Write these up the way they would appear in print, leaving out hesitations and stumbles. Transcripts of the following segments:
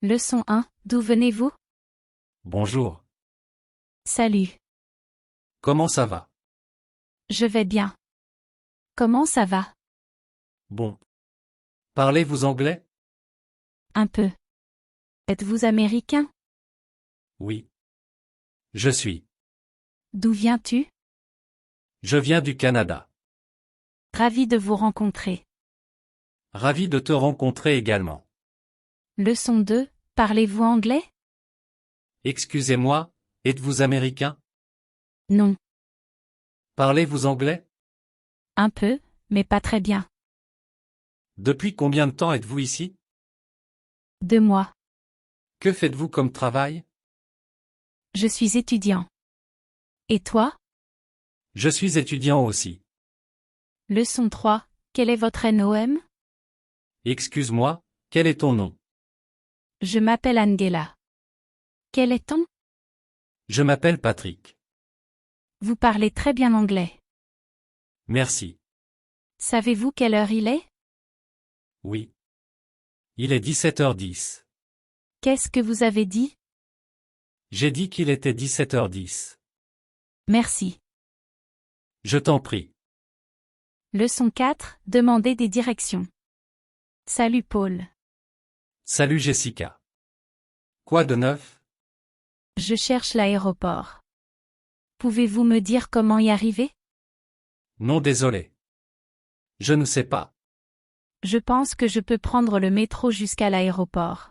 Leçon 1, d'où venez-vous? Bonjour. Salut. Comment ça va? Je vais bien. Comment ça va? Bon. Parlez-vous anglais? Un peu. Êtes-vous américain? Oui. Je suis. D'où viens-tu? Je viens du Canada. Ravi de vous rencontrer. Ravi de te rencontrer également. Leçon 2, parlez-vous anglais? Excusez-moi, êtes-vous américain? Non. Parlez-vous anglais? Un peu, mais pas très bien. Depuis combien de temps êtes-vous ici? 2 mois. Que faites-vous comme travail? Je suis étudiant. Et toi? Je suis étudiant aussi. Leçon 3, quel est votre NOM? Excuse-moi, quel est ton nom? Je m'appelle Angela. Quel est ton? Je m'appelle Patrick. Vous parlez très bien anglais. Merci. Savez-vous quelle heure il est? Oui. Il est 17h10. Qu'est-ce que vous avez dit? J'ai dit qu'il était 17h10. Merci. Je t'en prie. Leçon 4, demandez des directions. Salut Paul. Salut Jessica. Quoi de neuf? Je cherche l'aéroport. Pouvez-vous me dire comment y arriver? Non, désolé. Je ne sais pas. Je pense que je peux prendre le métro jusqu'à l'aéroport.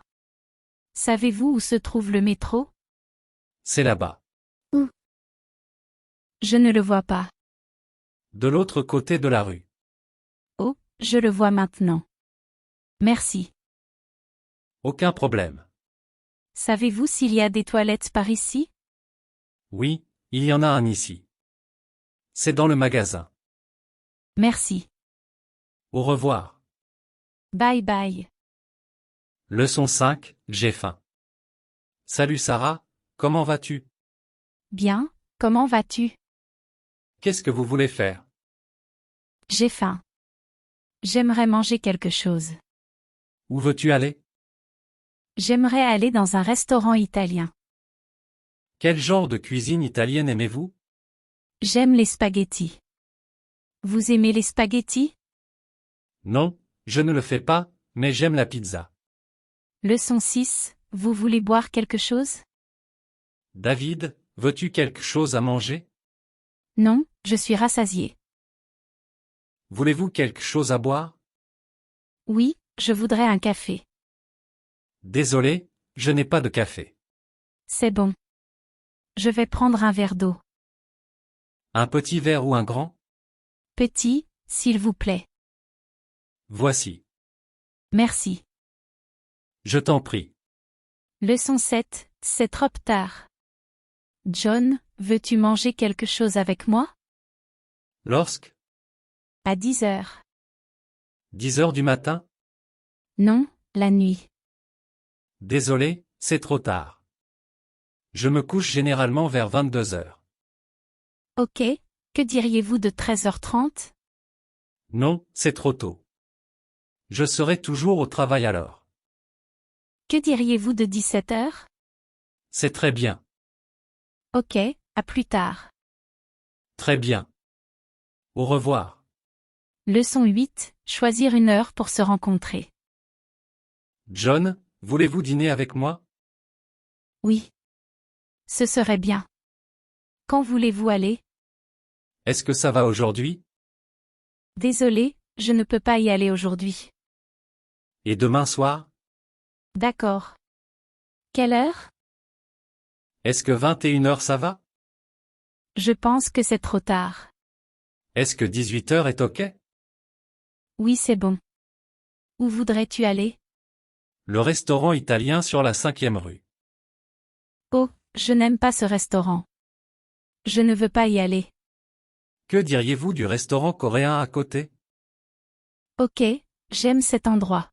Savez-vous où se trouve le métro? C'est là-bas. Où? Je ne le vois pas. De l'autre côté de la rue. Oh, je le vois maintenant. Merci. Aucun problème. Savez-vous s'il y a des toilettes par ici? Oui, il y en a un ici. C'est dans le magasin. Merci. Au revoir. Bye bye. Leçon 5, j'ai faim. Salut Sarah, comment vas-tu? Bien, comment vas-tu? Qu'est-ce que vous voulez faire? J'ai faim. J'aimerais manger quelque chose. Où veux-tu aller? J'aimerais aller dans un restaurant italien. Quel genre de cuisine italienne aimez-vous? J'aime les spaghettis. Vous aimez les spaghettis? Non, je ne le fais pas, mais j'aime la pizza. Leçon 6, vous voulez boire quelque chose? David, veux-tu quelque chose à manger? Non, je suis rassasié. Voulez-vous quelque chose à boire? Oui, je voudrais un café. Désolé, je n'ai pas de café. C'est bon. Je vais prendre un verre d'eau. Un petit verre ou un grand? Petit, s'il vous plaît. Voici. Merci. Je t'en prie. Leçon 7, c'est trop tard. John, veux-tu manger quelque chose avec moi? Lorsque? À 10 heures. 10 heures du matin? Non, la nuit. Désolé, c'est trop tard. Je me couche généralement vers 22 heures. Ok, que diriez-vous de 13h30? Non, c'est trop tôt. Je serai toujours au travail alors. Que diriez-vous de 17h? C'est très bien. Ok, à plus tard. Très bien. Au revoir. Leçon 8, choisir une heure pour se rencontrer. John, voulez-vous dîner avec moi? Oui. Ce serait bien. Quand voulez-vous aller? Est-ce que ça va aujourd'hui? Désolé, je ne peux pas y aller aujourd'hui. Et demain soir? D'accord. Quelle heure? Est-ce que 21 heures ça va? Je pense que c'est trop tard. Est-ce que 18 heures est ok? Oui, c'est bon. Où voudrais-tu aller? Le restaurant italien sur la 5e rue. Oh, je n'aime pas ce restaurant. Je ne veux pas y aller. Que diriez-vous du restaurant coréen à côté? Ok, j'aime cet endroit.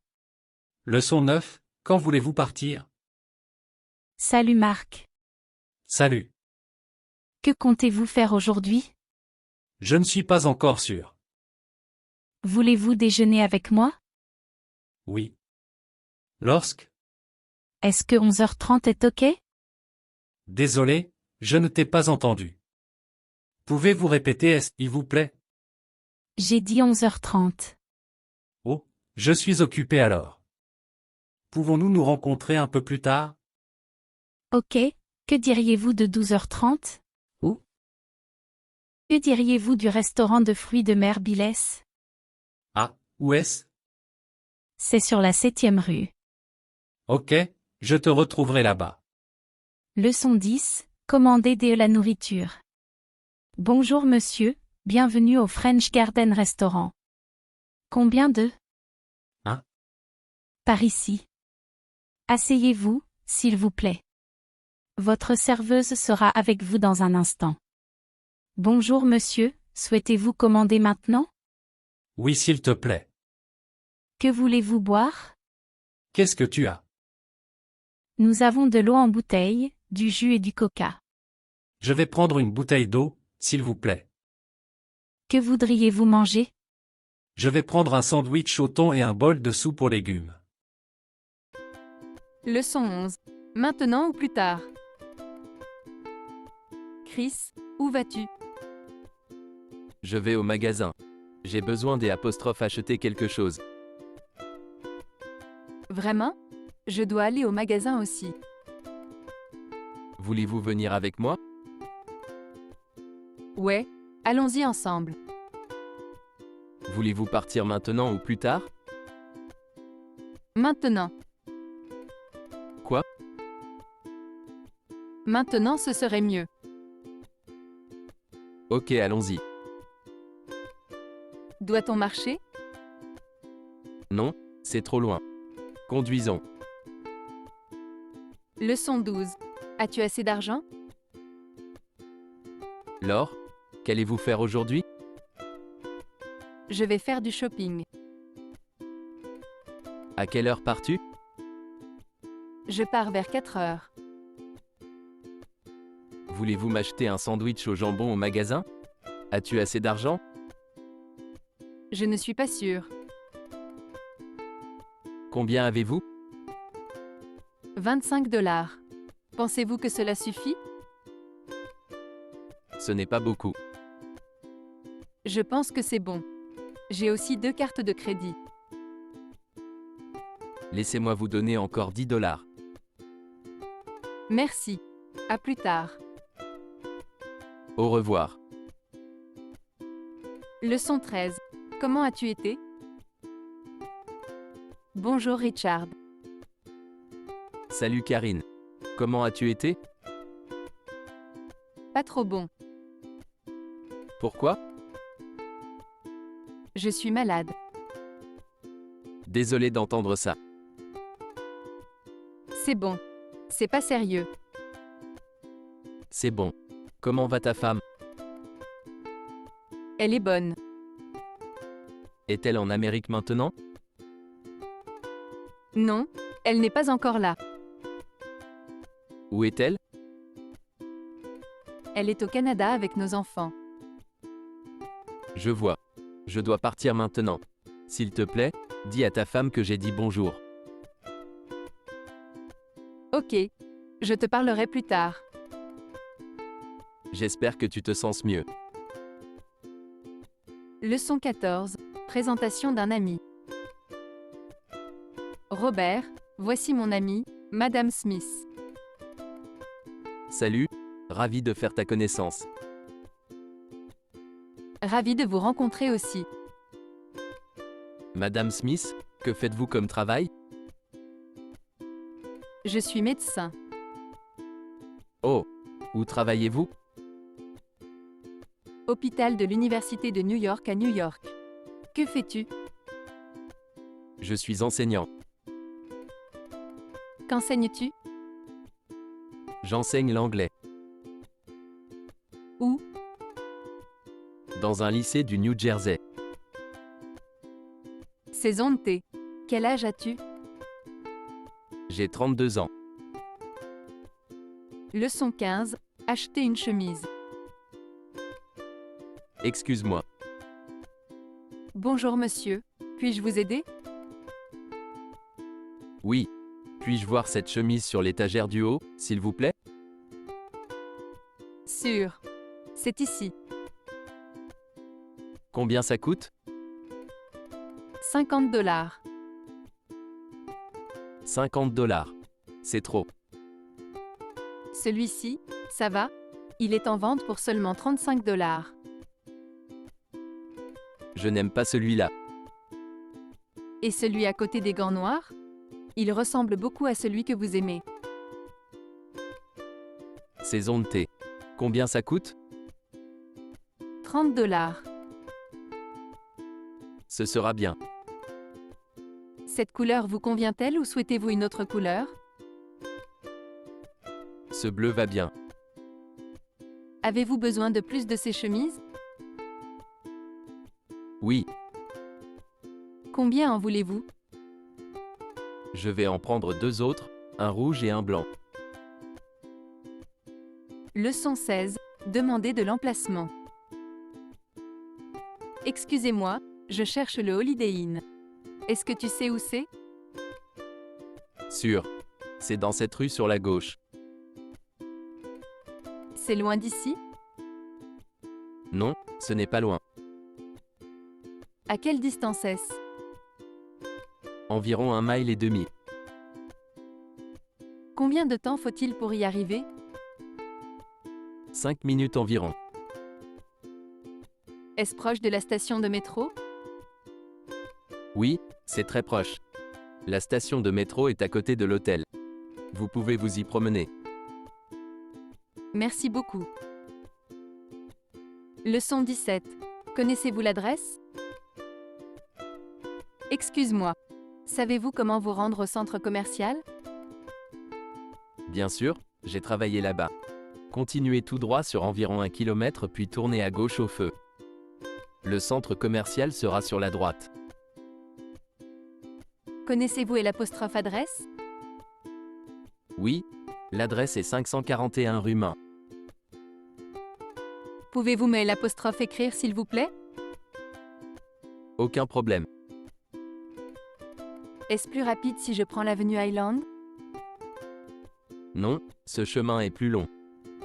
Leçon 9, quand voulez-vous partir? Salut Marc. Salut. Que comptez-vous faire aujourd'hui? Je ne suis pas encore sûr. Voulez-vous déjeuner avec moi? Oui. Lorsque? Est-ce que 11h30 est OK? Désolé, je ne t'ai pas entendu. Pouvez-vous répéter s'il vous plaît? J'ai dit 11h30. Oh, je suis occupé alors. Pouvons-nous nous rencontrer un peu plus tard? OK, que diriez-vous de 12h30? Où? Que diriez-vous du restaurant de fruits de mer Bilès? Ah, où est-ce? C'est sur la 7e rue. Ok, je te retrouverai là-bas. Leçon 10, commandez de la nourriture. Bonjour monsieur, bienvenue au French Garden Restaurant. Combien de? Hein? Par ici. Asseyez-vous, s'il vous plaît. Votre serveuse sera avec vous dans un instant. Bonjour monsieur, souhaitez-vous commander maintenant? Oui, s'il te plaît. Que voulez-vous boire? Qu'est-ce que tu as? Nous avons de l'eau en bouteille, du jus et du coca. Je vais prendre une bouteille d'eau, s'il vous plaît. Que voudriez-vous manger? Je vais prendre un sandwich au thon et un bol de soupe aux légumes. Leçon 11. Maintenant ou plus tard? Chris, où vas-tu? Je vais au magasin. J'ai besoin des apostrophes acheter quelque chose. Vraiment? Je dois aller au magasin aussi. Voulez-vous venir avec moi? Ouais, allons-y ensemble. Voulez-vous partir maintenant ou plus tard? Maintenant. Quoi? Maintenant ce serait mieux. Ok, allons-y. Doit-on marcher? Non, c'est trop loin. Conduisons. Leçon 12. As-tu assez d'argent? Laure, qu'allez-vous faire aujourd'hui? Je vais faire du shopping. À quelle heure pars-tu? Je pars vers 4 heures. Voulez-vous m'acheter un sandwich au jambon au magasin? As-tu assez d'argent? Je ne suis pas sûre. Combien avez-vous? 25 $. Pensez-vous que cela suffit? Ce n'est pas beaucoup. Je pense que c'est bon. J'ai aussi 2 cartes de crédit. Laissez-moi vous donner encore 10 $. Merci. À plus tard. Au revoir. Leçon 13. Comment as-tu été? Bonjour Richard. Salut Karine. Comment as-tu été? Pas trop bon. Pourquoi? Je suis malade. Désolé d'entendre ça. C'est bon. C'est pas sérieux. C'est bon. Comment va ta femme? Elle est bonne. Est-elle en Amérique maintenant? Non, elle n'est pas encore là. Où est-elle? Elle est au Canada avec nos enfants. Je vois. Je dois partir maintenant. S'il te plaît, dis à ta femme que j'ai dit bonjour. Ok. Je te parlerai plus tard. J'espère que tu te sens mieux. Leçon 14. Présentation d'un ami. Robert, voici mon amie, Madame Smith. Salut, ravi de faire ta connaissance. Ravi de vous rencontrer aussi. Madame Smith, que faites-vous comme travail? Je suis médecin. Oh, où travaillez-vous? Hôpital de l'Université de New York à New York. Que fais-tu? Je suis enseignant. Qu'enseignes-tu? J'enseigne l'anglais. Où? Dans un lycée du New Jersey. Saison de thé. Quel âge as-tu? J'ai 32 ans. Leçon 15. Acheter une chemise. Excuse-moi. Bonjour monsieur. Puis-je vous aider? Oui. Puis-je voir cette chemise sur l'étagère du haut, s'il vous plaît? Sûr. C'est ici. Combien ça coûte? 50 $. 50 $. C'est trop. Celui-ci, ça va? Il est en vente pour seulement 35 $. Je n'aime pas celui-là. Et celui à côté des gants noirs? Il ressemble beaucoup à celui que vous aimez. Saison de thé. Combien ça coûte? 30 $. Ce sera bien. Cette couleur vous convient-elle ou souhaitez-vous une autre couleur? Ce bleu va bien. Avez-vous besoin de plus de ces chemises? Oui, Combien en voulez-vous? je vais en prendre 2 autres, un rouge et un blanc. Leçon 16. Demandez de l'emplacement. Excusez-moi, je cherche le Holiday Inn. Est-ce que tu sais où c'est? Sûr. C'est dans cette rue sur la gauche. C'est loin d'ici? Non, ce n'est pas loin. À quelle distance est-ce? Environ 1,5 miles. Combien de temps faut-il pour y arriver? 5 minutes environ. Est-ce proche de la station de métro? Oui, c'est très proche. La station de métro est à côté de l'hôtel. Vous pouvez vous y promener. Merci beaucoup. Leçon 17. Connaissez-vous l'adresse? Excuse-moi. Savez-vous comment vous rendre au centre commercial? Bien sûr, j'ai travaillé là-bas. Continuez tout droit sur environ 1 km puis tournez à gauche au feu. Le centre commercial sera sur la droite. Connaissez-vous l'apostrophe adresse? Oui, l'adresse est 541 rue Main. Pouvez-vous me l'apostrophe écrire s'il vous plaît? Aucun problème. Est-ce plus rapide si je prends l'avenue Highland? Non, ce chemin est plus long.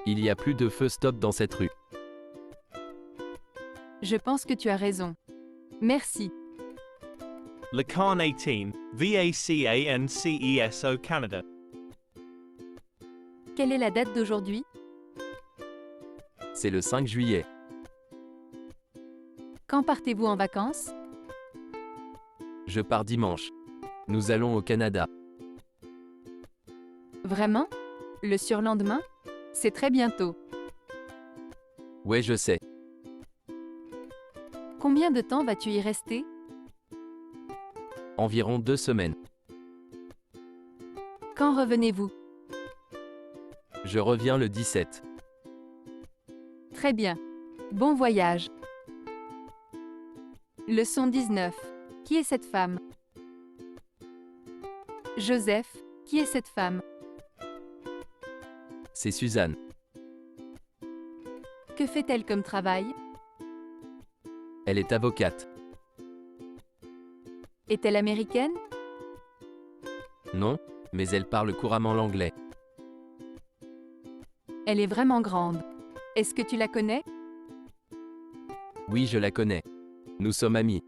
Il y a plus de feu stop dans cette rue. Je pense que tu as raison. Merci. Lacan 18, VACANCESO Canada. Quelle est la date d'aujourd'hui? C'est le 5 juillet. Quand partez-vous en vacances? Je pars dimanche. Nous allons au Canada. Vraiment? Le surlendemain? C'est très bientôt. Ouais, je sais. Combien de temps vas-tu y rester? Environ 2 semaines. Quand revenez-vous? Je reviens le 17. Très bien. Bon voyage. Leçon 19. Qui est cette femme? Joseph, qui est cette femme? C'est Suzanne. Que fait-elle comme travail? Elle est avocate. Est-elle américaine? Non, mais elle parle couramment l'anglais. Elle est vraiment grande. Est-ce que tu la connais? Oui, je la connais. Nous sommes amis.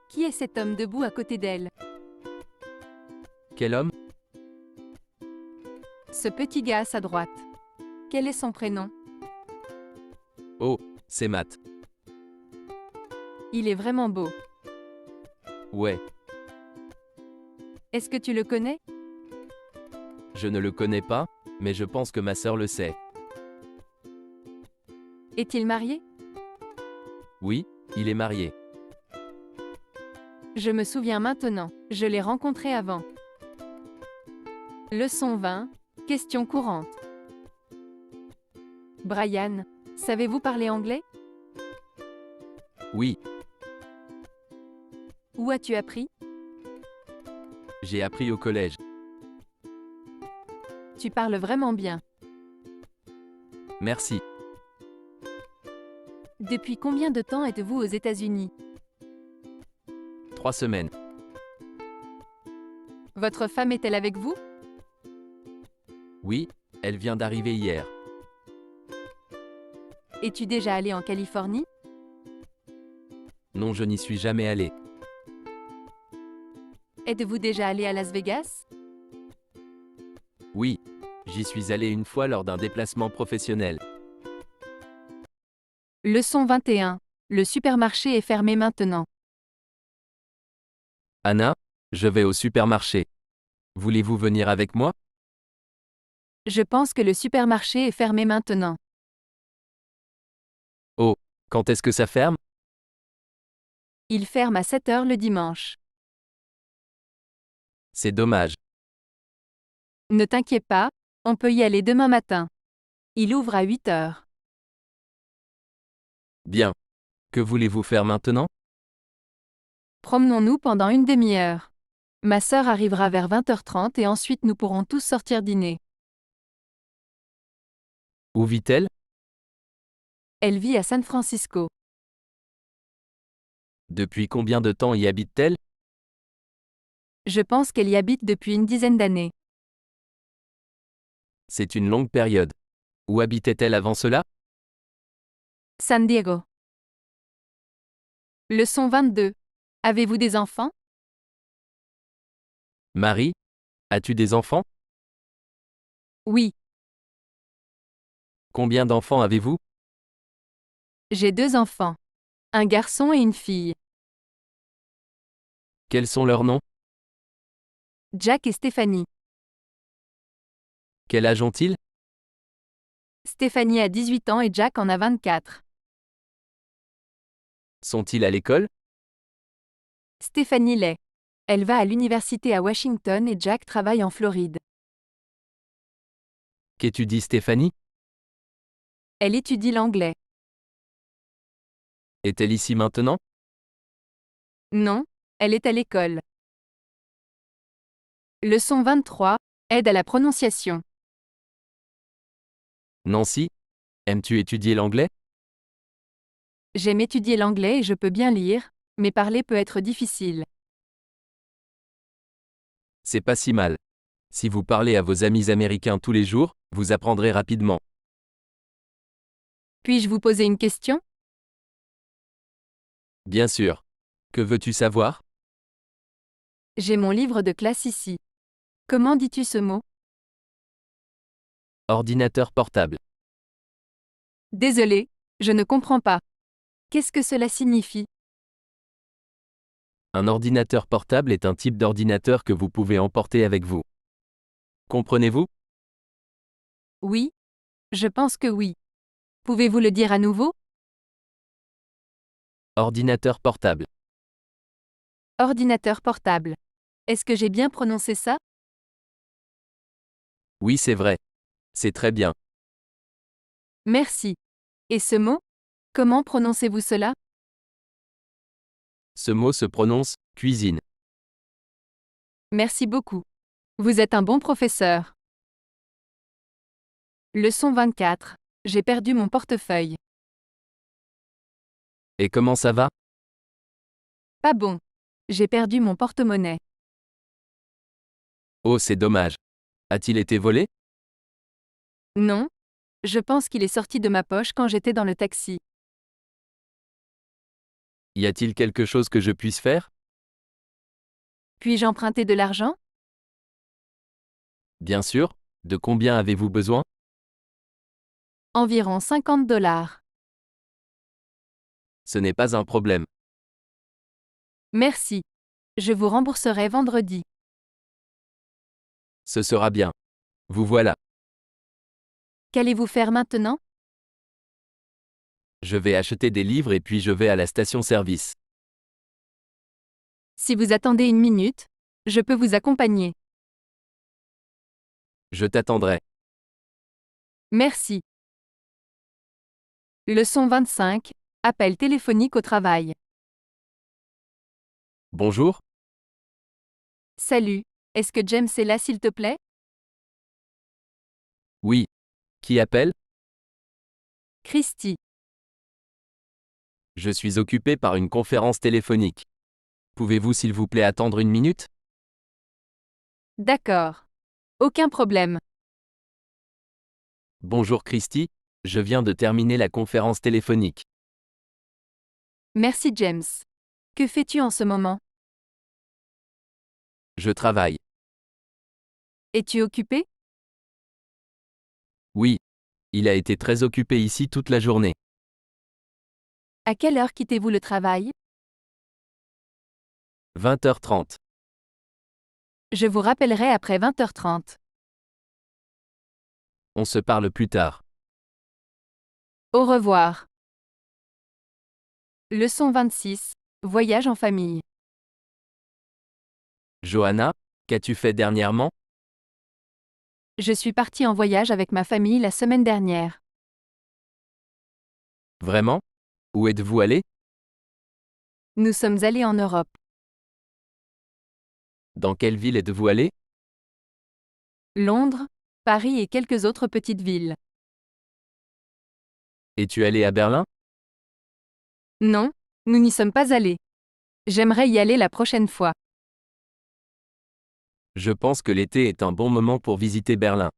Qui est cet homme debout à côté d'elle? Quel homme? Ce petit gars à sa droite. Quel est son prénom? Oh, c'est Matt. Il est vraiment beau. Ouais, Est-ce que tu le connais? je ne le connais pas, mais je pense que ma sœur le sait. Est-il marié? Oui, il est marié. Je me souviens maintenant. Je l'ai rencontré avant. Leçon 20. Question courante. Brian, savez-vous parler anglais? Oui, Où as-tu appris? j'ai appris au collège. Tu parles vraiment bien. Merci. Depuis combien de temps êtes-vous aux États-Unis? 3 semaines. Votre femme est-elle avec vous? Oui, elle vient d'arriver hier. Es-tu déjà allé en Californie? Non, je n'y suis jamais allé. Êtes-vous déjà allé à Las Vegas? Oui, j'y suis allé une fois lors d'un déplacement professionnel. Leçon 21. Le supermarché est fermé maintenant. Anna, je vais au supermarché. Voulez-vous venir avec moi? Je pense que le supermarché est fermé maintenant. Oh, quand est-ce que ça ferme? Il ferme à 7 heures le dimanche. C'est dommage. Ne t'inquiète pas, on peut y aller demain matin. Il ouvre à 8 heures. Bien. Que voulez-vous faire maintenant? Promenons-nous pendant une demi-heure. Ma sœur arrivera vers 20h30 et ensuite nous pourrons tous sortir dîner. Où vit-elle? Elle vit à San Francisco. Depuis combien de temps y habite-t-elle? Je pense qu'elle y habite depuis une dizaine d'années. C'est une longue période. Où habitait-elle avant cela? San Diego. Leçon 22. Avez-vous des enfants? Marie, as-tu des enfants? Oui, Combien d'enfants avez-vous? j'ai 2 enfants. Un garçon et une fille. Quels sont leurs noms? Jack et Stéphanie. Quel âge ont-ils? Stéphanie a 18 ans et Jack en a 24. Sont-ils à l'école? Stéphanie l'est. Elle va à l'université à Washington et Jack travaille en Floride. Qu'étudie Stéphanie? Elle étudie l'anglais. Est-elle ici maintenant? Non, elle est à l'école. Leçon 23. Aide à la prononciation. Nancy, aimes-tu étudier l'anglais? J'aime étudier l'anglais et je peux bien lire, mais parler peut être difficile. C'est pas si mal. Si vous parlez à vos amis américains tous les jours, vous apprendrez rapidement. Puis-je vous poser une question? Bien sûr. Que veux-tu savoir? J'ai mon livre de classe ici. Comment dis-tu ce mot? Ordinateur portable. Désolé, je ne comprends pas. Qu'est-ce que cela signifie? Un ordinateur portable est un type d'ordinateur que vous pouvez emporter avec vous. Comprenez-vous? Oui? Je pense que oui. Pouvez-vous le dire à nouveau? Ordinateur portable. Ordinateur portable. Est-ce que j'ai bien prononcé ça? Oui, c'est vrai. C'est très bien. Merci. Et ce mot? Comment prononcez-vous cela? Ce mot se prononce cuisine. Merci beaucoup. Vous êtes un bon professeur. Leçon 24. J'ai perdu mon portefeuille. Et comment ça va? Pas bon. J'ai perdu mon porte-monnaie. Oh, c'est dommage. A-t-il été volé? Non. Je pense qu'il est sorti de ma poche quand j'étais dans le taxi. Y a-t-il quelque chose que je puisse faire? Puis-je emprunter de l'argent? Bien sûr. De combien avez-vous besoin? Environ 50 $. Ce n'est pas un problème. Merci. Je vous rembourserai vendredi. Ce sera bien. Vous voilà. Qu'allez-vous faire maintenant? Je vais acheter des livres et puis je vais à la station-service. Si vous attendez une minute, je peux vous accompagner. Je t'attendrai. Merci. Leçon 25. Appel téléphonique au travail. Bonjour. Salut. Est-ce que James est là s'il te plaît? Oui. Qui appelle? Christy. Je suis occupé par une conférence téléphonique. Pouvez-vous s'il vous plaît attendre une minute? D'accord. Aucun problème. Bonjour Christy, je viens de terminer la conférence téléphonique. Merci James. Que fais-tu en ce moment? Je travaille. Es-tu occupé? Oui. Il a été très occupé ici toute la journée. À quelle heure quittez-vous le travail? 20h30. Je vous rappellerai après 20h30. On se parle plus tard. Au revoir. Leçon 26. Voyage en famille. Johanna, qu'as-tu fait dernièrement? Je suis partie en voyage avec ma famille la semaine dernière. Vraiment? Où êtes-vous allé? Nous sommes allés en Europe. Dans quelle ville êtes-vous allé? Londres, Paris et quelques autres petites villes. Es-tu allé à Berlin? Non, nous n'y sommes pas allés. J'aimerais y aller la prochaine fois. Je pense que l'été est un bon moment pour visiter Berlin.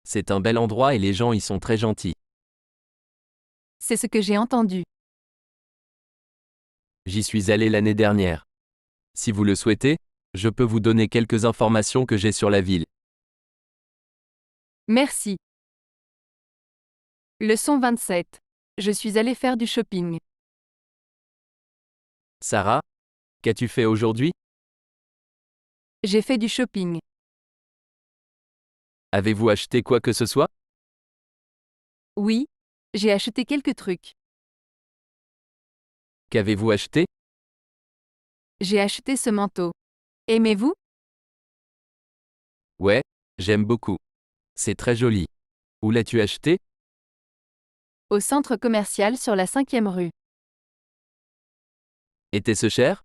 C'est un bel endroit et les gens y sont très gentils. C'est ce que j'ai entendu. J'y suis allé l'année dernière. Si vous le souhaitez, je peux vous donner quelques informations que j'ai sur la ville. Merci. Leçon 27. Je suis allée faire du shopping. Sarah, qu'as-tu fait aujourd'hui? J'ai fait du shopping. Avez-vous acheté quoi que ce soit? Oui, j'ai acheté quelques trucs. Qu'avez-vous acheté? J'ai acheté ce manteau. Aimez-vous? Ouais, j'aime beaucoup. C'est très joli. Où l'as-tu acheté? Au centre commercial sur la 5e rue. Était-ce cher?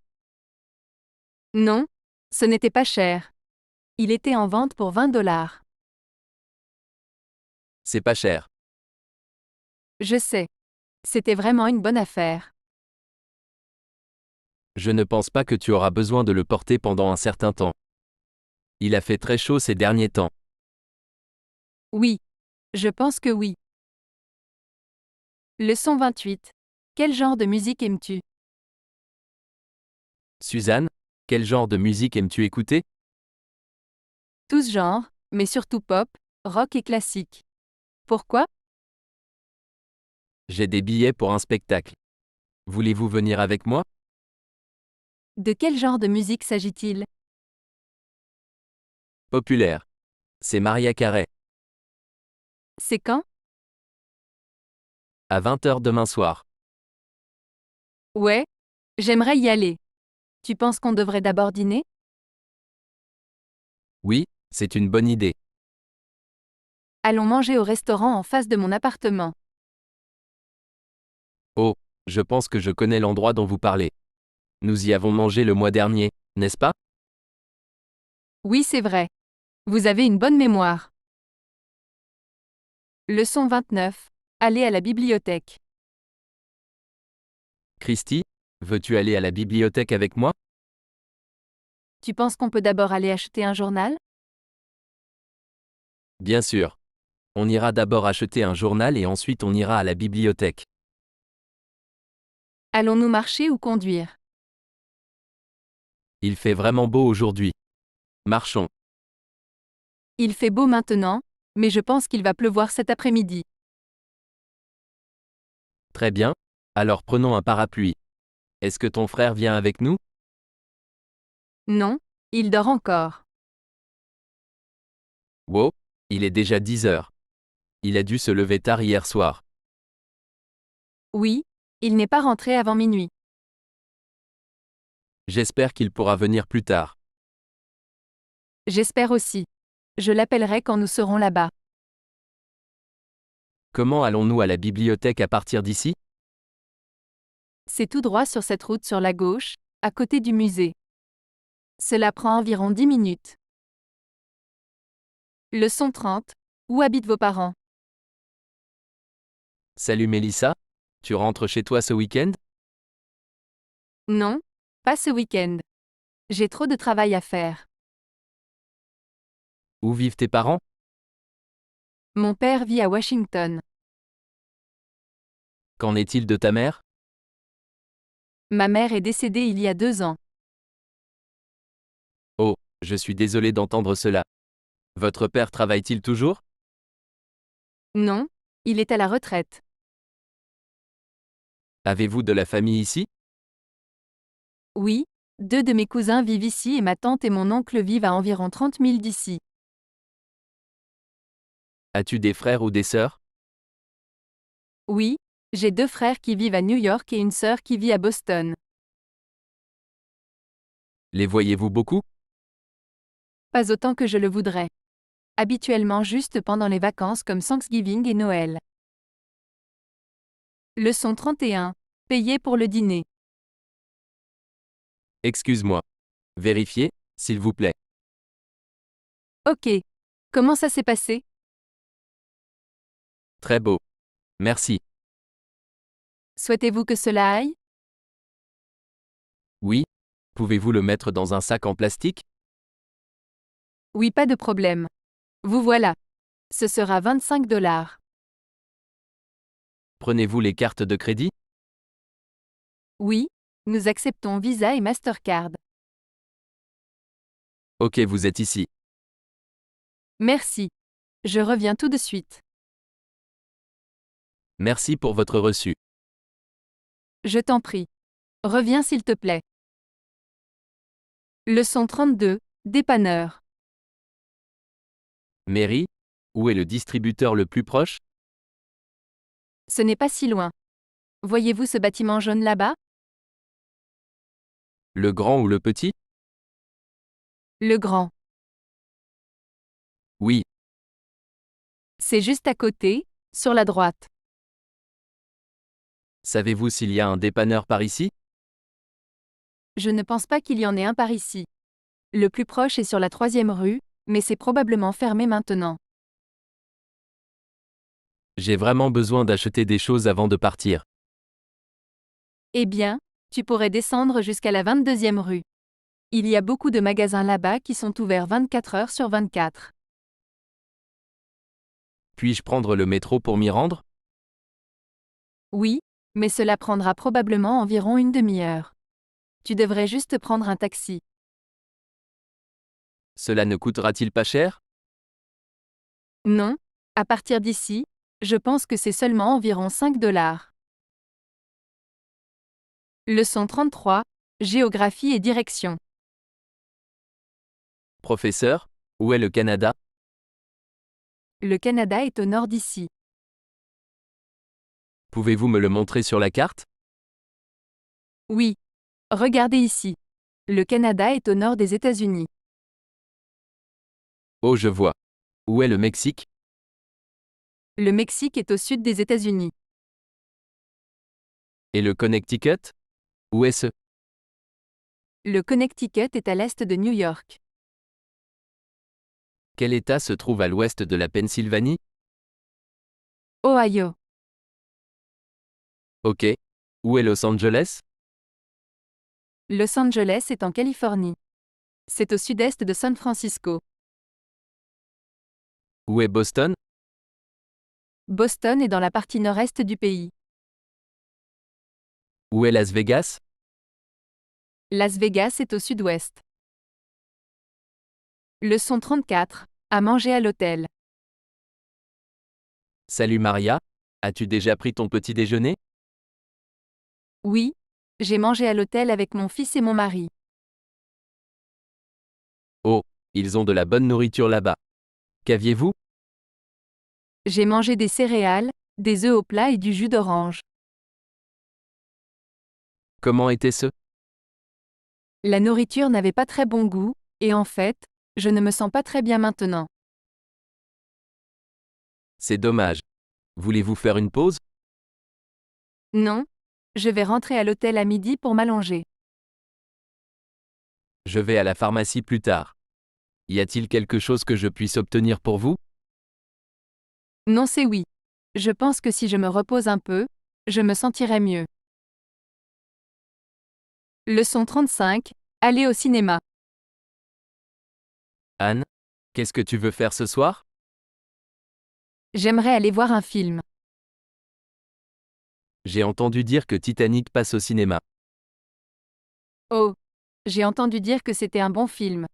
Non, ce n'était pas cher. Il était en vente pour $20. C'est pas cher. Je sais. C'était vraiment une bonne affaire. Je ne pense pas que tu auras besoin de le porter pendant un certain temps. Il a fait très chaud ces derniers temps. Oui. Je pense que oui. Leçon 28. Quel genre de musique aimes-tu? Suzanne, quel genre de musique aimes-tu écouter? Tous genres, mais surtout pop, rock et classique. Pourquoi? J'ai des billets pour un spectacle. Voulez-vous venir avec moi? De quel genre de musique s'agit-il? Populaire. C'est Maria Carey. C'est quand? À 20h demain soir. Ouais, j'aimerais y aller. Tu penses qu'on devrait d'abord dîner? Oui, c'est une bonne idée. Allons manger au restaurant en face de mon appartement. Oh, je pense que je connais l'endroit dont vous parlez. Nous y avons mangé le mois dernier, n'est-ce pas? Oui, c'est vrai. Vous avez une bonne mémoire. Leçon 29. Aller à la bibliothèque. Christy, veux-tu aller à la bibliothèque avec moi? Tu penses qu'on peut d'abord aller acheter un journal? Bien sûr. On ira d'abord acheter un journal et ensuite on ira à la bibliothèque. Allons-nous marcher ou conduire? Il fait vraiment beau aujourd'hui. Marchons. Il fait beau maintenant, mais je pense qu'il va pleuvoir cet après-midi. Très bien. Alors prenons un parapluie. Est-ce que ton frère vient avec nous? Non, il dort encore. Wow, il est déjà 10 heures. Il a dû se lever tard hier soir. Oui, il n'est pas rentré avant minuit. J'espère qu'il pourra venir plus tard. J'espère aussi. Je l'appellerai quand nous serons là-bas. Comment allons-nous à la bibliothèque à partir d'ici? C'est tout droit sur cette route sur la gauche, à côté du musée. Cela prend environ 10 minutes. Leçon 30. Où habitent vos parents? Salut Mélissa, tu rentres chez toi ce week-end? Non, pas ce week-end. J'ai trop de travail à faire. Où vivent tes parents? Mon père vit à Washington. Qu'en est-il de ta mère? Ma mère est décédée il y a 2 ans. Oh, je suis désolé d'entendre cela. Votre père travaille-t-il toujours? Non, il est à la retraite. Avez-vous de la famille ici? Oui, 2 de mes cousins vivent ici et ma tante et mon oncle vivent à environ 30 000 d'ici. As-tu des frères ou des sœurs? Oui, j'ai 2 frères qui vivent à New York et une sœur qui vit à Boston. Les voyez-vous beaucoup? Pas autant que je le voudrais. Habituellement juste pendant les vacances comme Thanksgiving et Noël. Leçon 31. Payer pour le dîner. Excuse-moi. Vérifiez, s'il vous plaît. Ok. Comment ça s'est passé? Très beau. Merci. Souhaitez-vous que cela aille? Oui. Pouvez-vous le mettre dans un sac en plastique? Oui, pas de problème. Vous voilà. Ce sera 25 $. Prenez-vous les cartes de crédit? Oui, nous acceptons Visa et Mastercard. Ok, vous êtes ici. Merci. Je reviens tout de suite. Merci pour votre reçu. Je t'en prie. Reviens s'il te plaît. Leçon 32. Dépanneur. Mary, où est le distributeur le plus proche? Ce n'est pas si loin. Voyez-vous ce bâtiment jaune là-bas? Le grand ou le petit? Le grand. Oui. C'est juste à côté, sur la droite. Savez-vous s'il y a un dépanneur par ici? Je ne pense pas qu'il y en ait un par ici. Le plus proche est sur la 3e rue, mais c'est probablement fermé maintenant. J'ai vraiment besoin d'acheter des choses avant de partir. Eh bien, tu pourrais descendre jusqu'à la 22e rue. Il y a beaucoup de magasins là-bas qui sont ouverts 24 heures sur 24. Puis-je prendre le métro pour m'y rendre? Oui, mais cela prendra probablement environ une demi-heure. Tu devrais juste prendre un taxi. Cela ne coûtera-t-il pas cher? Non, à partir d'ici, je pense que c'est seulement environ 5 $. Leçon 33. Géographie et direction. Professeur, où est le Canada? Le Canada est au nord d'ici. Pouvez-vous me le montrer sur la carte? Oui. Regardez ici. Le Canada est au nord des États-Unis. Oh, je vois. Où est le Mexique? Le Mexique est au sud des États-Unis. Et le Connecticut? Où est-ce? Le Connecticut est à l'est de New York. Quel État se trouve à l'ouest de la Pennsylvanie? Ohio. Ok. Où est Los Angeles? Los Angeles est en Californie. C'est au sud-est de San Francisco. Où est Boston? Boston est dans la partie nord-est du pays. Où est Las Vegas? Las Vegas est au sud-ouest. Leçon 34. À manger à l'hôtel. Salut Maria. As-tu déjà pris ton petit déjeuner? Oui, j'ai mangé à l'hôtel avec mon fils et mon mari. Oh, ils ont de la bonne nourriture là-bas. Qu'aviez-vous? J'ai mangé des céréales, des œufs au plat et du jus d'orange. Comment était-ce? La nourriture n'avait pas très bon goût, et en fait, je ne me sens pas très bien maintenant. C'est dommage. Voulez-vous faire une pause? Non, je vais rentrer à l'hôtel à midi pour m'allonger. Je vais à la pharmacie plus tard. Y a-t-il quelque chose que je puisse obtenir pour vous? Non, c'est oui. Je pense que si je me repose un peu, je me sentirai mieux. Leçon 35. Aller au cinéma. Anne, Qu'est-ce que tu veux faire ce soir? J'aimerais aller voir un film. J'ai entendu dire que Titanic passe au cinéma. Oh, j'ai entendu dire que c'était un bon film.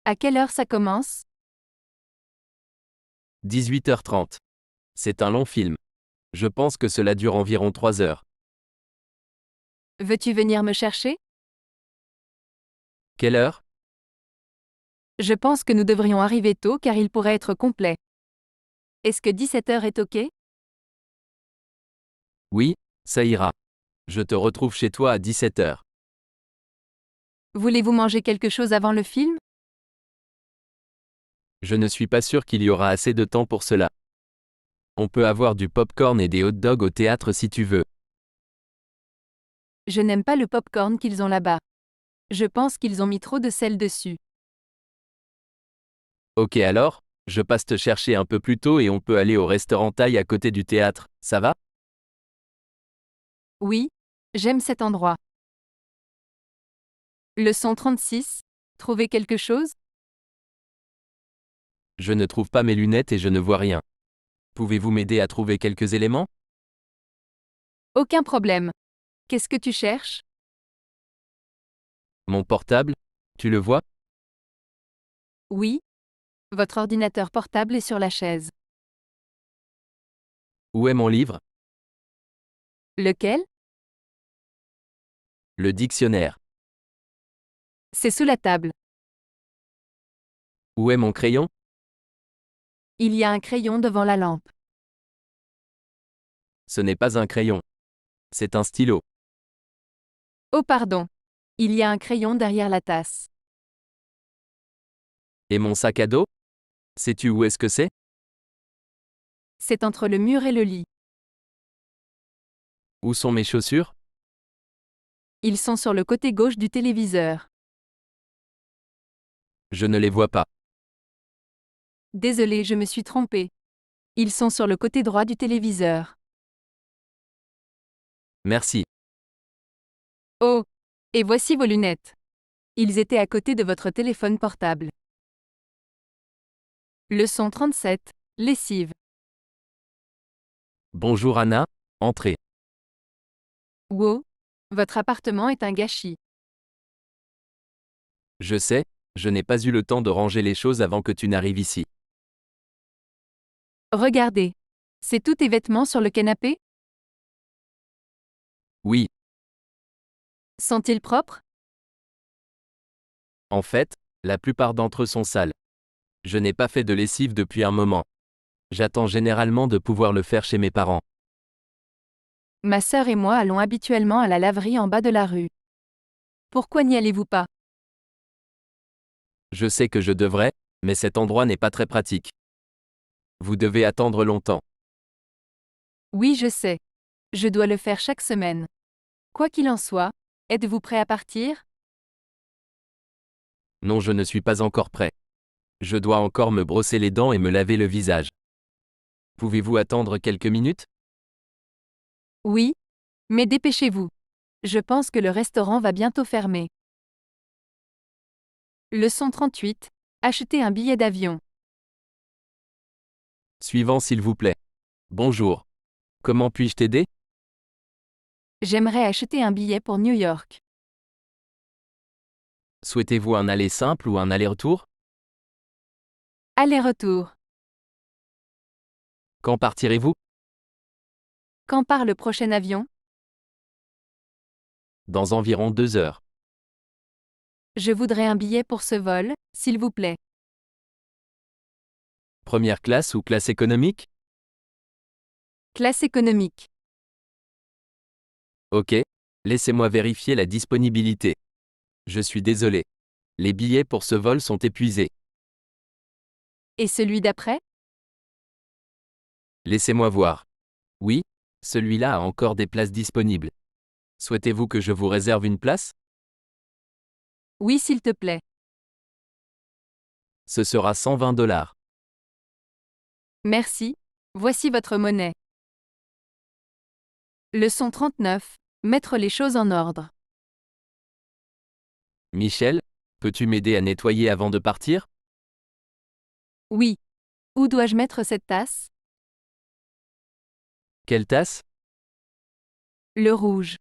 À quelle heure ça commence? 18h30. C'est un long film. Je pense que cela dure environ 3 heures. Veux-tu venir me chercher? Quelle heure? Je pense que nous devrions arriver tôt car il pourrait être complet. Est-ce que 17 heures est OK? Oui, ça ira. Je te retrouve chez toi à 17h. Voulez-vous manger quelque chose avant le film? Je ne suis pas sûr qu'il y aura assez de temps pour cela. On peut avoir du popcorn et des hot dogs au théâtre si tu veux. Je n'aime pas le popcorn qu'ils ont là-bas. Je pense qu'ils ont mis trop de sel dessus. Ok alors, je passe te chercher un peu plus tôt et on peut aller au restaurant thaï à côté du théâtre, ça va? Oui, j'aime cet endroit. Leçon 36. Trouver quelque chose? Je ne trouve pas mes lunettes et je ne vois rien. Pouvez-vous m'aider à trouver quelques éléments? Aucun problème. Qu'est-ce que tu cherches? Mon portable? Tu le vois? Oui. Votre ordinateur portable est sur la chaise. Où est mon livre? Lequel? Le dictionnaire. C'est sous la table. Où est mon crayon? Il y a un crayon devant la lampe. Ce n'est pas un crayon. C'est un stylo. Oh pardon. Il y a un crayon derrière la tasse. Et mon sac à dos? Sais-tu où est-ce que c'est? C'est entre le mur et le lit. Où sont mes chaussures? Ils sont sur le côté gauche du téléviseur. Je ne les vois pas. Désolé, je me suis trompée. Ils sont sur le côté droit du téléviseur. Merci. Oh! Et voici vos lunettes. Ils étaient à côté de votre téléphone portable. Leçon 37. Lessive. Bonjour Anna, entrez. Wow! Votre appartement est un gâchis. Je sais, je n'ai pas eu le temps de ranger les choses avant que tu n'arrives ici. Regardez. C'est tous tes vêtements sur le canapé? Oui, Sont-ils propres? en fait, la plupart d'entre eux sont sales. Je n'ai pas fait de lessive depuis un moment. J'attends généralement de pouvoir le faire chez mes parents. Ma sœur et moi allons habituellement à la laverie en bas de la rue. Pourquoi n'y allez-vous pas? Je sais que je devrais, mais cet endroit n'est pas très pratique. Vous devez attendre longtemps. Oui, je sais. Je dois le faire chaque semaine. Quoi qu'il en soit, êtes-vous prêt à partir? Non, je ne suis pas encore prêt. Je dois encore me brosser les dents et me laver le visage. Pouvez-vous attendre quelques minutes? Oui. Mais dépêchez-vous. Je pense que le restaurant va bientôt fermer. Leçon 38. Acheter un billet d'avion. Suivant s'il vous plaît. Bonjour. Comment puis-je t'aider? J'aimerais acheter un billet pour New York. Souhaitez-vous un aller simple ou un aller-retour? Aller-retour. Quand partirez-vous? Quand part le prochain avion? Dans environ 2 heures. Je voudrais un billet pour ce vol, s'il vous plaît. Première classe ou classe économique? Classe économique. Ok. Laissez-moi vérifier la disponibilité. Je suis désolé. Les billets pour ce vol sont épuisés. Et celui d'après? Laissez-moi voir. Oui, celui-là a encore des places disponibles. Souhaitez-vous que je vous réserve une place? Oui, s'il te plaît. Ce sera 120 $. Merci. Voici votre monnaie. Leçon 39. Mettre les choses en ordre. Michel, peux-tu m'aider à nettoyer avant de partir? Oui. Où dois-je mettre cette tasse? Quelle tasse? Le rouge.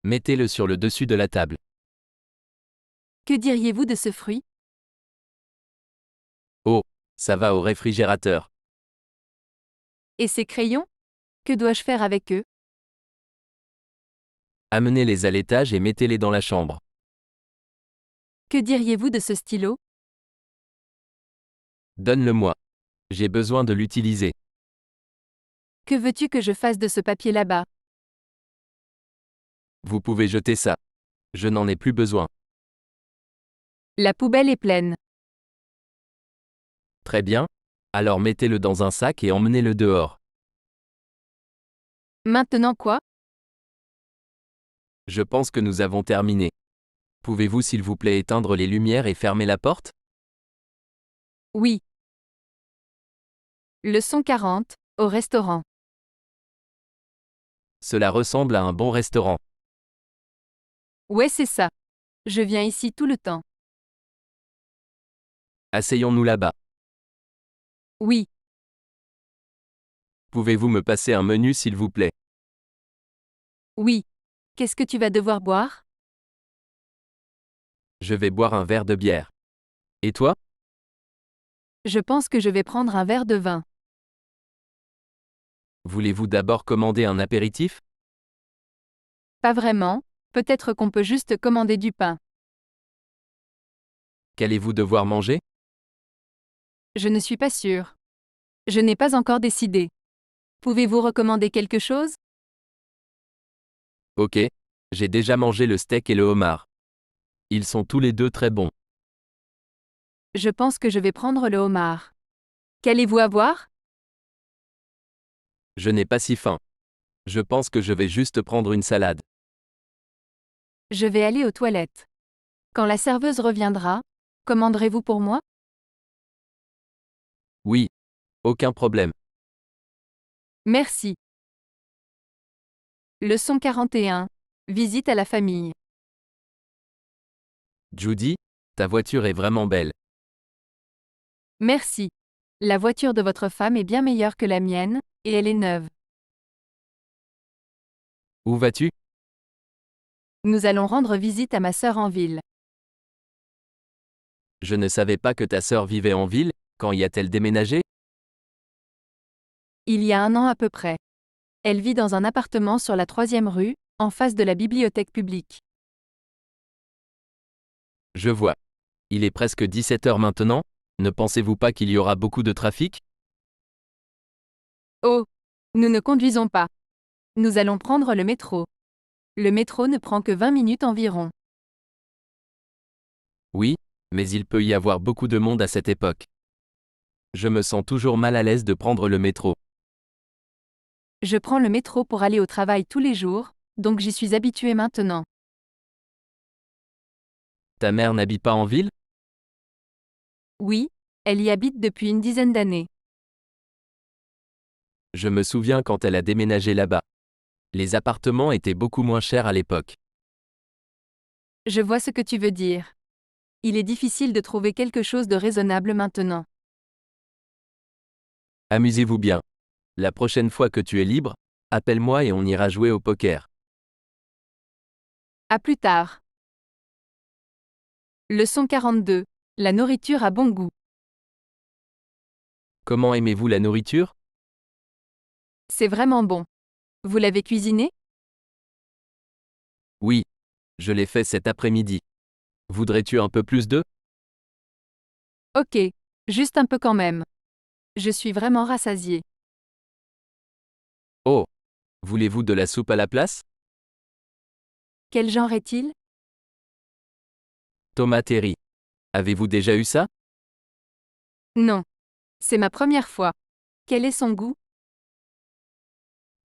Mettez-le sur le dessus de la table. Que diriez-vous de ce fruit? Ça va au réfrigérateur. Et ces crayons? Que dois-je faire avec eux? Amenez-les à l'étage et mettez-les dans la chambre. Que diriez-vous de ce stylo? Donne-le-moi. J'ai besoin de l'utiliser. Que veux-tu que je fasse de ce papier là-bas? Vous pouvez jeter ça. Je n'en ai plus besoin. La poubelle est pleine. Très bien. Alors mettez-le dans un sac et emmenez-le dehors. Maintenant quoi? Je pense que nous avons terminé. Pouvez-vous s'il vous plaît éteindre les lumières et fermer la porte? Oui. Leçon 40, au restaurant. Cela ressemble à un bon restaurant. Ouais, c'est ça. Je viens ici tout le temps. Asseyons-nous là-bas. Oui. Pouvez-vous me passer un menu s'il vous plaît? Oui. Qu'est-ce que tu vas devoir boire? Je vais boire un verre de bière. Et toi? Je pense que je vais prendre un verre de vin. Voulez-vous d'abord commander un apéritif? Pas vraiment, peut-être qu'on peut juste commander du pain. Qu'allez-vous devoir manger? Je ne suis pas sûre. Je n'ai pas encore décidé. Pouvez-vous recommander quelque chose? Ok. J'ai déjà mangé le steak et le homard. Ils sont tous les deux très bons. Je pense que je vais prendre le homard. Qu'allez-vous avoir? Je n'ai pas si faim. Je pense que je vais juste prendre une salade. Je vais aller aux toilettes. Quand la serveuse reviendra, commanderez-vous pour moi? Oui. Aucun problème. Merci. Leçon 41. Visite à la famille. Judy, ta voiture est vraiment belle. Merci. La voiture de votre femme est bien meilleure que la mienne, et elle est neuve. Où vas-tu? Nous allons rendre visite à ma sœur en ville. Je ne savais pas que ta sœur vivait en ville. Quand y a-t-elle déménagé? Il y a un an à peu près. Elle vit dans un appartement sur la 3e rue, en face de la bibliothèque publique. Je vois. Il est presque 17 heures maintenant. Ne pensez-vous pas qu'il y aura beaucoup de trafic? Oh! Nous ne conduisons pas. Nous allons prendre le métro. Le métro ne prend que 20 minutes environ. Oui, mais il peut y avoir beaucoup de monde à cette époque. Je me sens toujours mal à l'aise de prendre le métro. Je prends le métro pour aller au travail tous les jours, donc j'y suis habituée maintenant. Ta mère n'habite pas en ville? Oui, elle y habite depuis une dizaine d'années. Je me souviens quand elle a déménagé là-bas. Les appartements étaient beaucoup moins chers à l'époque. Je vois ce que tu veux dire. Il est difficile de trouver quelque chose de raisonnable maintenant. Amusez-vous bien. La prochaine fois que tu es libre, appelle-moi et on ira jouer au poker. À plus tard. Leçon 42. La nourriture a bon goût. Comment aimez-vous la nourriture? C'est vraiment bon. Vous l'avez cuisiné? Oui. Je l'ai fait cet après-midi. Voudrais-tu un peu plus d'œufs? Ok, juste un peu quand même. Je suis vraiment rassasiée. Oh. Voulez-vous de la soupe à la place? Quel genre est-il? Tomate et riz. Avez-vous déjà eu ça? Non. C'est ma première fois. Quel est son goût?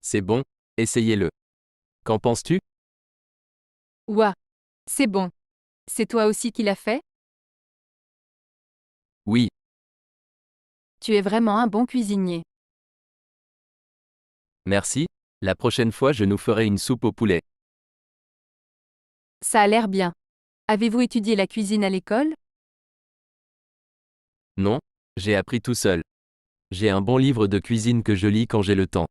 C'est bon, essayez-le. Qu'en penses-tu? Ouah. C'est bon. C'est toi aussi qui l'as fait? Oui, Tu es vraiment un bon cuisinier. merci. La prochaine fois je nous ferai une soupe au poulet. Ça a l'air bien. Avez-vous étudié la cuisine à l'école? Non, j'ai appris tout seul. J'ai un bon livre de cuisine que je lis quand j'ai le temps.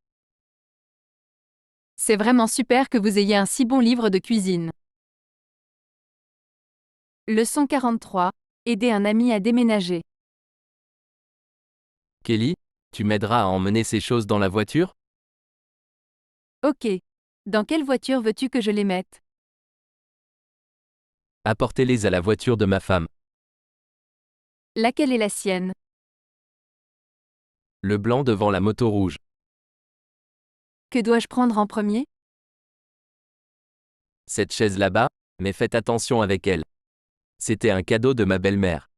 C'est vraiment super que vous ayez un si bon livre de cuisine. Leçon 43. Aider un ami à déménager. Kelly, tu m'aideras à emmener ces choses dans la voiture? Ok. Dans quelle voiture veux-tu que je les mette? Apportez-les à la voiture de ma femme. Laquelle est la sienne? Le blanc devant la moto rouge. Que dois-je prendre en premier? Cette chaise là-bas, mais faites attention avec elle. C'était un cadeau de ma belle-mère.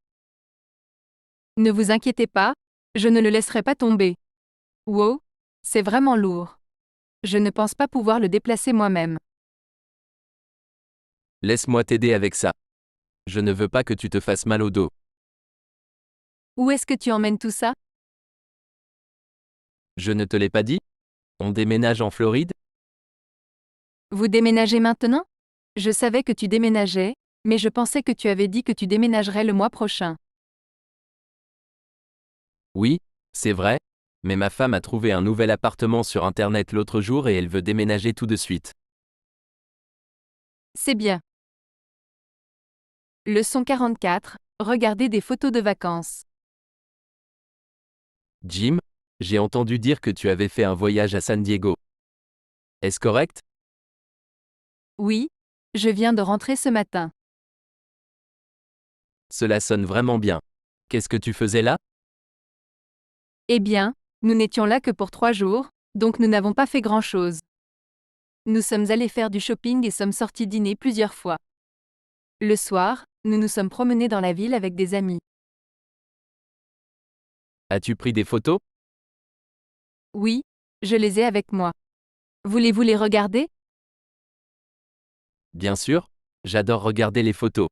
Ne vous inquiétez pas, je ne le laisserai pas tomber. Wow, c'est vraiment lourd. Je ne pense pas pouvoir le déplacer moi-même. Laisse-moi t'aider avec ça. Je ne veux pas que tu te fasses mal au dos. Où est-ce que tu emmènes tout ça? Je ne te l'ai pas dit? On déménage en Floride? Vous déménagez maintenant? Je savais que tu déménageais, mais je pensais que tu avais dit que tu déménagerais le mois prochain. Oui, c'est vrai, mais ma femme a trouvé un nouvel appartement sur Internet l'autre jour et elle veut déménager tout de suite. C'est bien. Leçon 44. Regardez des photos de vacances. Jim, j'ai entendu dire que tu avais fait un voyage à San Diego. Est-ce correct? Oui, je viens de rentrer ce matin. Cela sonne vraiment bien. Qu'est-ce que tu faisais là? Eh bien, nous n'étions là que pour 3 jours, donc nous n'avons pas fait grand-chose. Nous sommes allés faire du shopping et sommes sortis dîner plusieurs fois. Le soir, nous nous sommes promenés dans la ville avec des amis. As-tu pris des photos? Oui, je les ai avec moi. Voulez-vous les regarder? Bien sûr, j'adore regarder les photos.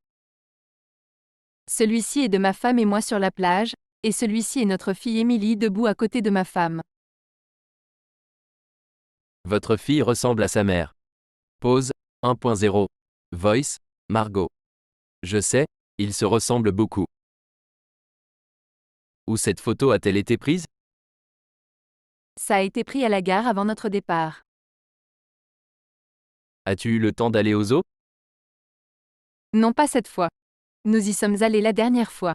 Celui-ci est de ma femme et moi sur la plage, et celui-ci est notre fille Émilie debout à côté de ma femme. Votre fille ressemble à sa mère. Pause 1.0. Voice, Margot. Je sais, ils se ressemblent beaucoup. Où cette photo a-t-elle été prise? Ça a été pris à la gare avant notre départ. As-tu eu le temps d'aller au zoo? Non, pas cette fois. Nous y sommes allés la dernière fois.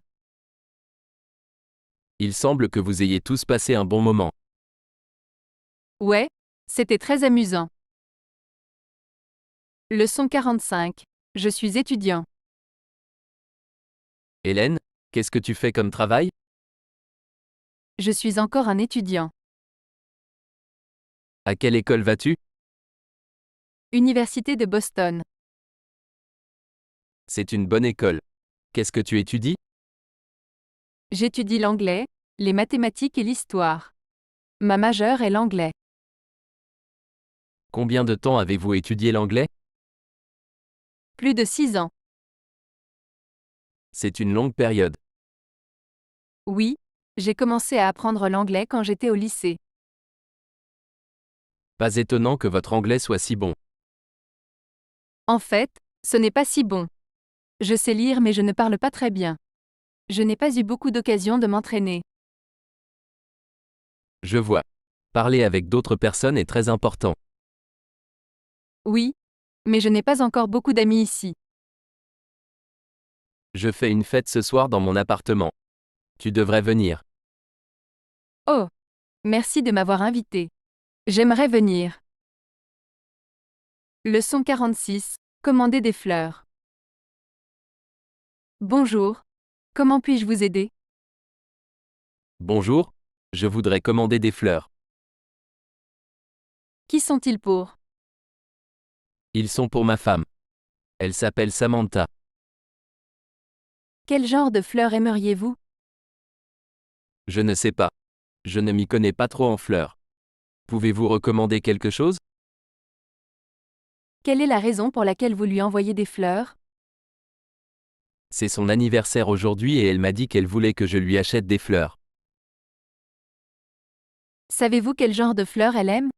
Il semble que vous ayez tous passé un bon moment. Ouais, c'était très amusant. Leçon 45. Je suis étudiant. Hélène, qu'est-ce que tu fais comme travail? Je suis encore un étudiant. À quelle école vas-tu? Université de Boston. C'est une bonne école. Qu'est-ce que tu étudies? J'étudie l'anglais, les mathématiques et l'histoire. Ma majeure est l'anglais. Combien de temps avez-vous étudié l'anglais? Plus de 6 ans. C'est une longue période. Oui, j'ai commencé à apprendre l'anglais quand j'étais au lycée. Pas étonnant que votre anglais soit si bon. En fait, ce n'est pas si bon. Je sais lire mais je ne parle pas très bien. Je n'ai pas eu beaucoup d'occasions de m'entraîner. Je vois. Parler avec d'autres personnes est très important. Oui, mais je n'ai pas encore beaucoup d'amis ici. Je fais une fête ce soir dans mon appartement. Tu devrais venir. Oh, merci de m'avoir invité. J'aimerais venir. Leçon 46. Commander des fleurs. Bonjour. Comment puis-je vous aider? Bonjour, je voudrais commander des fleurs. Qui sont-ils pour? Ils sont pour ma femme. Elle s'appelle Samantha. Quel genre de fleurs aimeriez-vous? Je ne sais pas. Je ne m'y connais pas trop en fleurs. Pouvez-vous recommander quelque chose? Quelle est la raison pour laquelle vous lui envoyez des fleurs? C'est son anniversaire aujourd'hui et elle m'a dit qu'elle voulait que je lui achète des fleurs. Savez-vous quel genre de fleurs elle aime?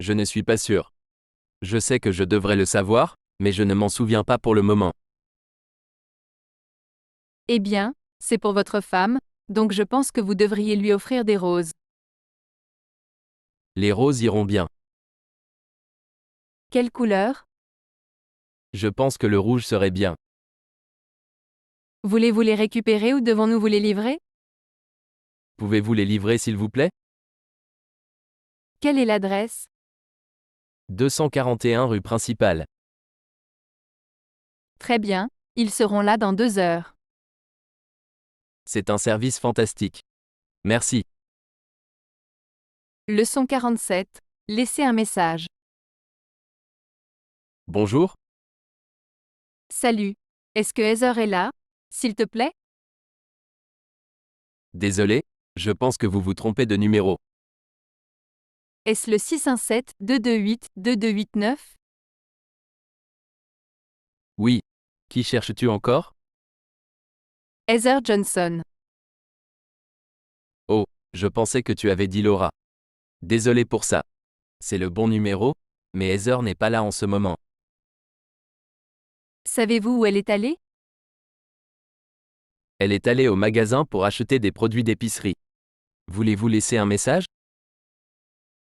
Je ne suis pas sûr. Je sais que je devrais le savoir, mais je ne m'en souviens pas pour le moment. Eh bien, C'est pour votre femme, donc je pense que vous devriez lui offrir des roses. Les roses iront bien. Quelle couleur? Je pense que le rouge serait bien. Voulez-vous les récupérer ou devons-nous vous les livrer? Pouvez-vous les livrer s'il vous plaît? Quelle est l'adresse? 241 rue principale. Très bien, ils seront là dans 2 heures. C'est un service fantastique. Merci. Leçon 47. Laissez un message. Bonjour, Salut. Est-ce que Heather est là? S'il te plaît? désolé, je pense que vous vous trompez de numéro. Est-ce le 617-228-2289? Oui. Qui cherches-tu encore? Heather Johnson. Oh, je pensais que tu avais dit Laura. Désolé pour ça. C'est le bon numéro, mais Heather n'est pas là en ce moment. Savez-vous où elle est allée? Elle est allée au magasin pour acheter des produits d'épicerie. Voulez-vous laisser un message?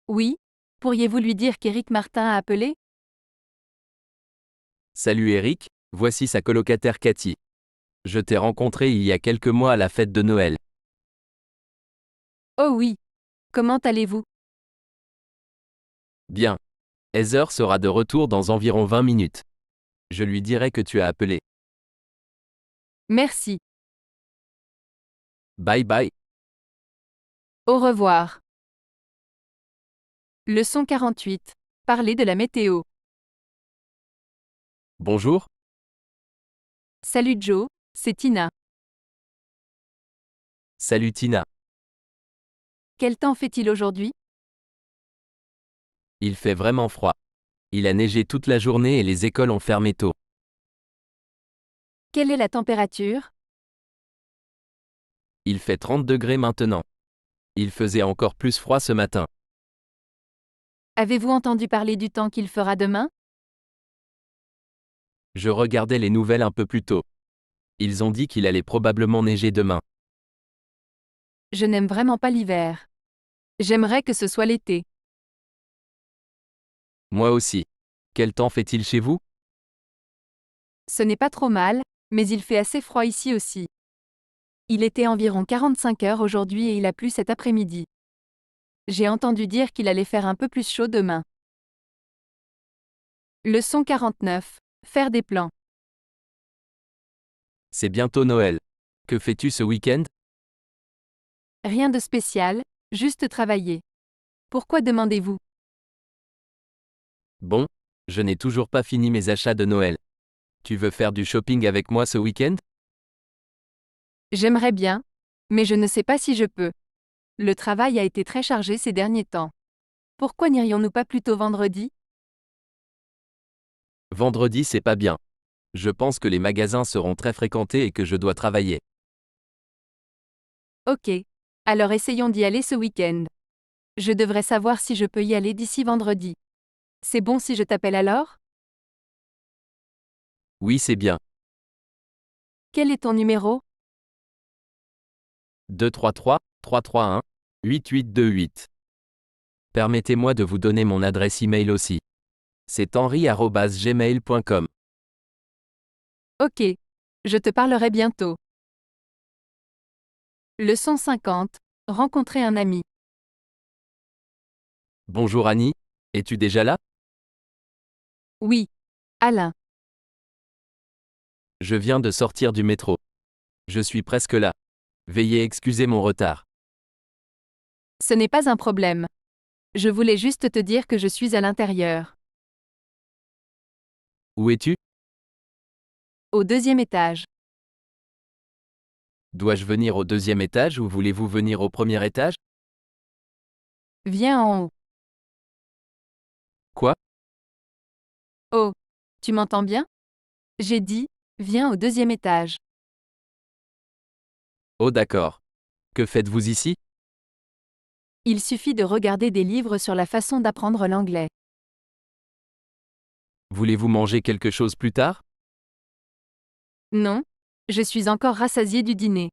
Oui. Pourriez-vous lui dire qu'Éric Martin a appelé? Salut Eric, voici sa colocataire Cathy. Je t'ai rencontré il y a quelques mois à la fête de Noël. Oh oui. Comment allez-vous? Bien. Heather sera de retour dans environ 20 minutes. Je lui dirai que tu as appelé. Merci. Bye bye. Au revoir. Leçon 48. Parlez de la météo. Bonjour, Salut Joe, c'est Tina. salut Tina. Quel temps fait-il aujourd'hui? Il fait vraiment froid. Il a neigé toute la journée et les écoles ont fermé tôt. Quelle est la température? Il fait 30 degrés maintenant. Il faisait encore plus froid ce matin. Avez-vous entendu parler du temps qu'il fera demain? Je regardais les nouvelles un peu plus tôt. Ils ont dit qu'il allait probablement neiger demain. Je n'aime vraiment pas l'hiver. J'aimerais que ce soit l'été. Moi aussi. Quel temps fait-il chez vous? Ce n'est pas trop mal, mais il fait assez froid ici aussi. Il était environ 45 heures aujourd'hui et il a plu cet après-midi. J'ai entendu dire qu'il allait faire un peu plus chaud demain. Leçon 49. Faire des plans. C'est bientôt Noël. Que fais-tu ce week-end? Rien de spécial, juste travailler. Pourquoi demandez-vous? Bon, je n'ai toujours pas fini mes achats de Noël. Tu veux faire du shopping avec moi ce week-end? J'aimerais bien, mais je ne sais pas si je peux. Le travail a été très chargé ces derniers temps. Pourquoi n'irions-nous pas plutôt vendredi? Vendredi, c'est pas bien. Je pense que les magasins seront très fréquentés et que je dois travailler. Ok. Alors essayons d'y aller ce week-end. Je devrais savoir si je peux y aller d'ici vendredi. C'est bon si je t'appelle alors? Oui, c'est bien. Quel est ton numéro? 233 331 8828. Permettez-moi de vous donner mon adresse email aussi. C'est henri@gmail.com. Ok. Je te parlerai bientôt. Leçon 50. Rencontrer un ami. Bonjour Annie, es-tu déjà là? Oui. Alain. Je viens de sortir du métro. Je suis presque là. Veuillez excuser mon retard. Ce n'est pas un problème. Je voulais juste te dire que je suis à l'intérieur. Où es-tu? Au 2e étage. Dois-je venir au 2e étage ou voulez-vous venir au 1er étage? Viens en haut. Quoi? Oh. Tu m'entends bien? J'ai dit, viens au 2e étage. Oh d'accord. Que faites-vous ici? Il suffit de regarder des livres sur la façon d'apprendre l'anglais. Voulez-vous manger quelque chose plus tard? Non? Je suis encore rassasié du dîner.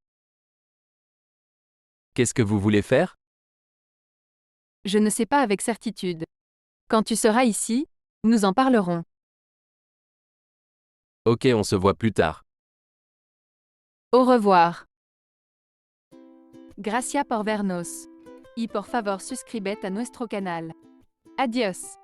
Qu'est-ce que vous voulez faire? Je ne sais pas avec certitude. Quand tu seras ici, nous en parlerons. Ok, on se voit plus tard. Au revoir. Gracias por vernos. Y por favor suscríbete a nuestro canal. Adiós.